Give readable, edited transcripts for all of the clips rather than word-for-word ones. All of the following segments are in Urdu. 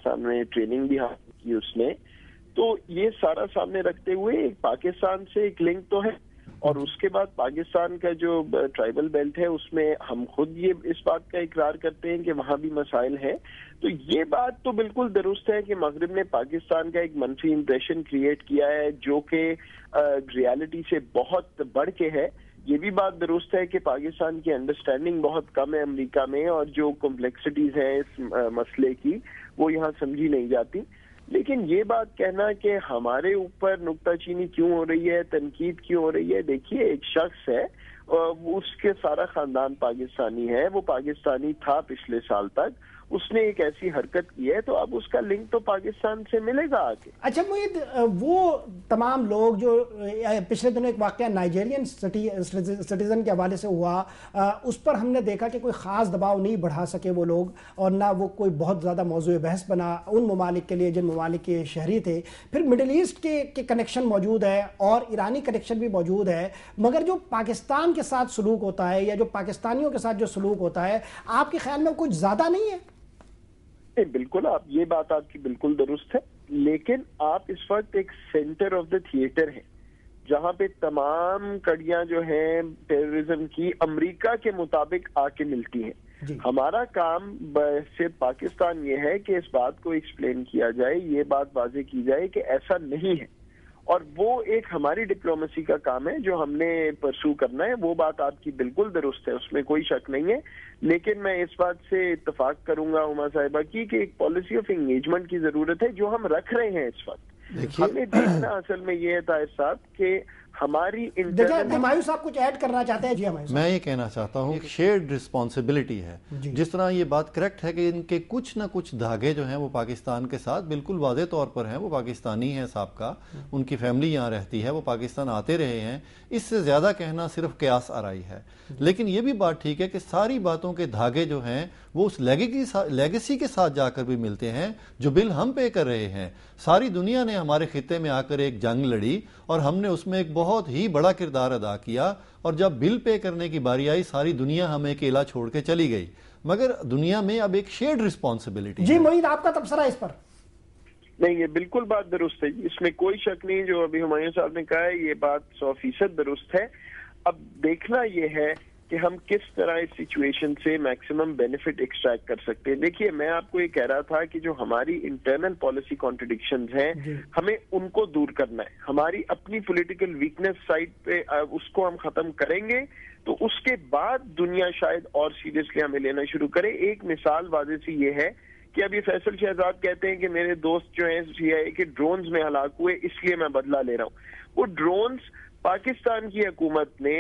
پاکستان میں ٹریننگ بھی حاصل کی اس نے. تو یہ سارا سامنے رکھتے ہوئے ایک پاکستان سے ایک لنک تو ہے, اور اس کے بعد پاکستان کا جو ٹرائبل بیلٹ ہے اس میں ہم خود یہ اس بات کا اقرار کرتے ہیں کہ وہاں بھی مسائل ہیں. تو یہ بات تو بالکل درست ہے کہ مغرب نے پاکستان کا ایک منفی امپریشن کریٹ کیا ہے جو کہ ریالٹی سے بہت بڑھ کے ہے. یہ بھی بات درست ہے کہ پاکستان کی انڈرسٹینڈنگ بہت کم ہے امریکہ میں, اور جو کمپلیکسٹیز ہیں اس مسئلے کی وہ یہاں سمجھی نہیں جاتی. لیکن یہ بات کہنا کہ ہمارے اوپر نکتہ چینی کیوں ہو رہی ہے, تنقید کیوں ہو رہی ہے, دیکھیے ایک شخص ہے, اس کے سارا خاندان پاکستانی ہے, وہ پاکستانی تھا پچھلے سال تک, اس نے ایک ایسی حرکت کی ہے تو اب اس کا لنک تو پاکستان سے ملے گا آگے. اچھا معید, وہ تمام لوگ جو پچھلے دنوں ایک واقعہ نائجیرین سٹیزن کے حوالے سے ہوا, اس پر ہم نے دیکھا کہ کوئی خاص دباؤ نہیں بڑھا سکے وہ لوگ, اور نہ وہ کوئی بہت زیادہ موضوع بحث بنا ان ممالک کے لیے جن ممالک کے شہری تھے. پھر مڈل ایسٹ کے کنیکشن موجود ہے اور ایرانی کنیکشن بھی موجود ہے, مگر جو پاکستان کے ساتھ سلوک ہوتا ہے یا جو پاکستانیوں کے ساتھ جو سلوک ہوتا ہے, آپ کے خیال میں کچھ زیادہ نہیں ہے؟ بالکل, یہ بات آپ کی بالکل درست ہے, لیکن آپ اس وقت ایک سینٹر آف دا تھیٹر ہیں جہاں پہ تمام کڑیاں جو ہیں ٹیررزم کی امریکہ کے مطابق آ کے ملتی ہیں. ہمارا کام صرف پاکستان یہ ہے کہ اس بات کو ایکسپلین کیا جائے, یہ بات واضح کی جائے کہ ایسا نہیں ہے, اور وہ ایک ہماری ڈپلومیسی کا کام ہے جو ہم نے پرسو کرنا ہے. وہ بات آپ کی بالکل درست ہے, اس میں کوئی شک نہیں ہے, لیکن میں اس بات سے اتفاق کروں گا ہما صاحبہ کی کہ ایک پالیسی آف انگیجمنٹ کی ضرورت ہے جو ہم رکھ رہے ہیں اس وقت. ہمیں دیکھنا اصل میں یہ ہے طاہر صاحب کہ ہماری ہمایوں صاحب کچھ ایڈ کرنا چاہتے ہیں. جی میں یہ کہنا چاہتا ہوں کہ شیئرڈ رسپانسبلٹی ہے. جس طرح یہ بات کریکٹ ہے کہ ان کے کچھ نہ کچھ دھاگے جو ہیں وہ پاکستان کے ساتھ بالکل واضح طور پر ہیں, وہ پاکستانی ہیں صاحب کا, ان کی فیملی یہاں رہتی ہے, وہ پاکستان آتے رہے ہیں, اس سے زیادہ کہنا صرف قیاس آرائی ہے. لیکن یہ بھی بات ٹھیک ہے کہ ساری باتوں کے دھاگے جو ہیں وہ اس لیگیسی کے ساتھ جا کر بھی ملتے ہیں جو بل ہم پے کر رہے ہیں. ساری دنیا نے ہمارے خطے میں آ کر ایک جنگ لڑی اور ہم نے اس میں ایک بہت ہی بڑا کردار ادا کیا, اور جب بل پے کرنے کی باری آئی ساری دنیا ہمیں اکیلا چھوڑ کے چلی گئی. مگر دنیا میں اب ایک شیئرڈ رسپانسبلٹی. جی معید, آپ کا تبصرہ اس پر؟ نہیں, یہ بالکل بات درست ہے, اس میں کوئی شک نہیں. جو ابھی ہمایوں صاحب نے کہا ہے یہ بات 100% درست ہے. اب دیکھنا یہ ہے کہ ہم کس طرح اس سچویشن سے میکسیمم بینیفٹ ایکسٹریکٹ کر سکتے ہیں. دیکھیے, میں آپ کو یہ کہہ رہا تھا کہ جو ہماری انٹرنل پالیسی کانٹرڈکشنز ہیں ہمیں ان کو دور کرنا ہے. ہماری اپنی پولیٹیکل ویکنس سائڈ پہ اس کو ہم ختم کریں گے تو اس کے بعد دنیا شاید اور سیریسلی ہمیں لینا شروع کرے. ایک مثال واضح سی یہ ہے کہ ابھی فیصل شہزاد کہتے ہیں کہ میرے دوست جو ہیں CIA کے ڈرونز میں ہلاک ہوئے اس لیے میں بدلہ لے رہا ہوں. وہ ڈرونز پاکستان کی حکومت نے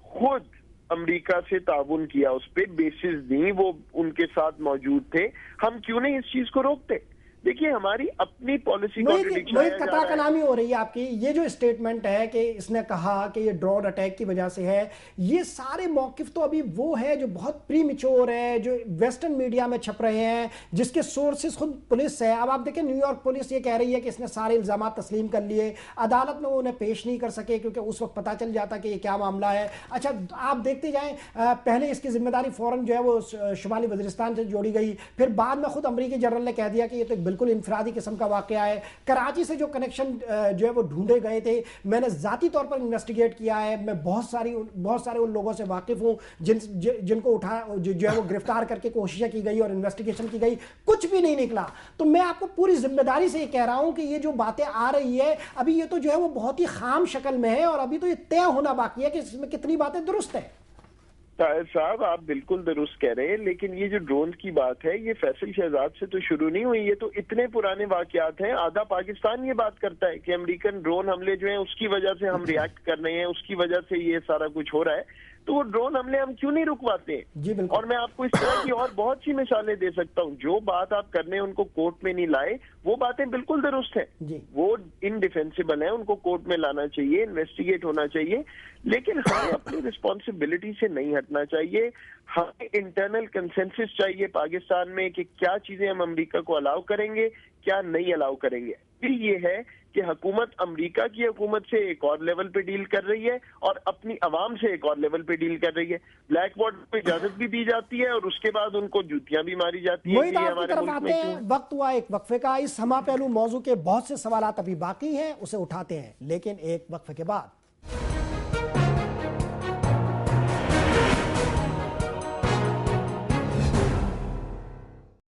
خود امریکہ سے تعاون کیا, اس پہ بیسز دیں, وہ ان کے ساتھ موجود تھے. ہم کیوں نہیں اس چیز کو روکتے؟ دیکھیے, ہماری اپنی پالیسی قطع کلامی ہو رہی ہے آپ کی. یہ جو اسٹیٹمنٹ ہے کہ اس نے کہا کہ یہ ڈرون اٹیک کی وجہ سے ہے, یہ سارے موقف تو ابھی وہ ہے جو بہت پری میچور ہے, جو ویسٹرن میڈیا میں چھپ رہے ہیں, جس کے سورسز خود پولیس ہے. اب آپ دیکھیں نیو یارک پولیس یہ کہہ رہی ہے کہ اس نے سارے الزامات تسلیم کر لیے, عدالت میں وہ انہیں پیش نہیں کر سکے کیونکہ اس وقت پتہ چل جاتا کہ یہ کیا معاملہ ہے. اچھا آپ دیکھتے جائیں, پہلے اس کی ذمہ داری فوراً جو ہے وہ شمالی وزیرستان سے جوڑی گئی, پھر بعد میں خود امریکی جنرل نے کہہ دیا کہ یہ تو بالکل انفرادی قسم کا واقعہ ہے. کراچی سے جو کنیکشن جو ہے وہ ڈھونڈے گئے تھے, میں نے ذاتی طور پر انویسٹیگیٹ کیا ہے, میں بہت سارے ان لوگوں سے واقف ہوں جن کو جو ہے وہ گرفتار کر کے کوششیں کی گئی اور انویسٹیگیشن کی گئی, کچھ بھی نہیں نکلا. تو میں آپ کو پوری ذمہ داری سے یہ کہہ رہا ہوں کہ یہ جو باتیں آ رہی ہے ابھی, یہ تو جو ہے وہ بہت ہی خام شکل میں ہے, اور ابھی تو یہ طے ہونا باقی ہے کہ اس میں کتنی باتیں درست ہیں. طاہر صاحب, آپ بالکل درست کہہ رہے ہیں, لیکن یہ جو ڈرون کی بات ہے یہ فیصل شہزاد سے تو شروع نہیں ہوئی, یہ تو اتنے پرانے واقعات ہیں. آدھا پاکستان یہ بات کرتا ہے کہ امریکن ڈرون حملے جو ہیں اس کی وجہ سے ہم ریاکٹ کر رہے ہیں, اس کی وجہ سے یہ سارا کچھ ہو رہا ہے. تو وہ ڈرون حملے ہم کیوں نہیں رکواتے ہیں؟ اور میں آپ کو اس طرح کی اور بہت سی مثالیں دے سکتا ہوں. جو بات آپ کرنے ان کو کورٹ میں نہیں لائے, وہ باتیں بالکل درست ہیں, وہ انڈیفینسیبل ہیں, ان کو کورٹ میں لانا چاہیے, انویسٹیگیٹ ہونا چاہیے, لیکن ہمیں اپنی رسپانسبلٹی سے نہیں ہٹنا چاہیے. ہمیں انٹرنل کنسنسس چاہیے پاکستان میں کہ کیا چیزیں ہم امریکہ کو الاؤ کریں گے، کیا نہیں الاؤ کریں گے. پھر یہ ہے کہ حکومت امریکہ کی حکومت سے ایک اور لیول پہ ڈیل کر رہی ہے اور اپنی عوام سے ایک اور لیول پہ ڈیل کر رہی ہے. بلیک بارڈر پہ اجازت بھی دی جاتی ہے اور اس کے بعد ان کو جوتیاں بھی ماری جاتی ہیں. محیط آپ کی طرف آتے ہیں، وقت ہوا ایک وقفے کا. اس ہمہ پہلو موضوع کے بہت سے سوالات ابھی باقی ہیں، اسے اٹھاتے ہیں لیکن ایک وقفے کے بعد.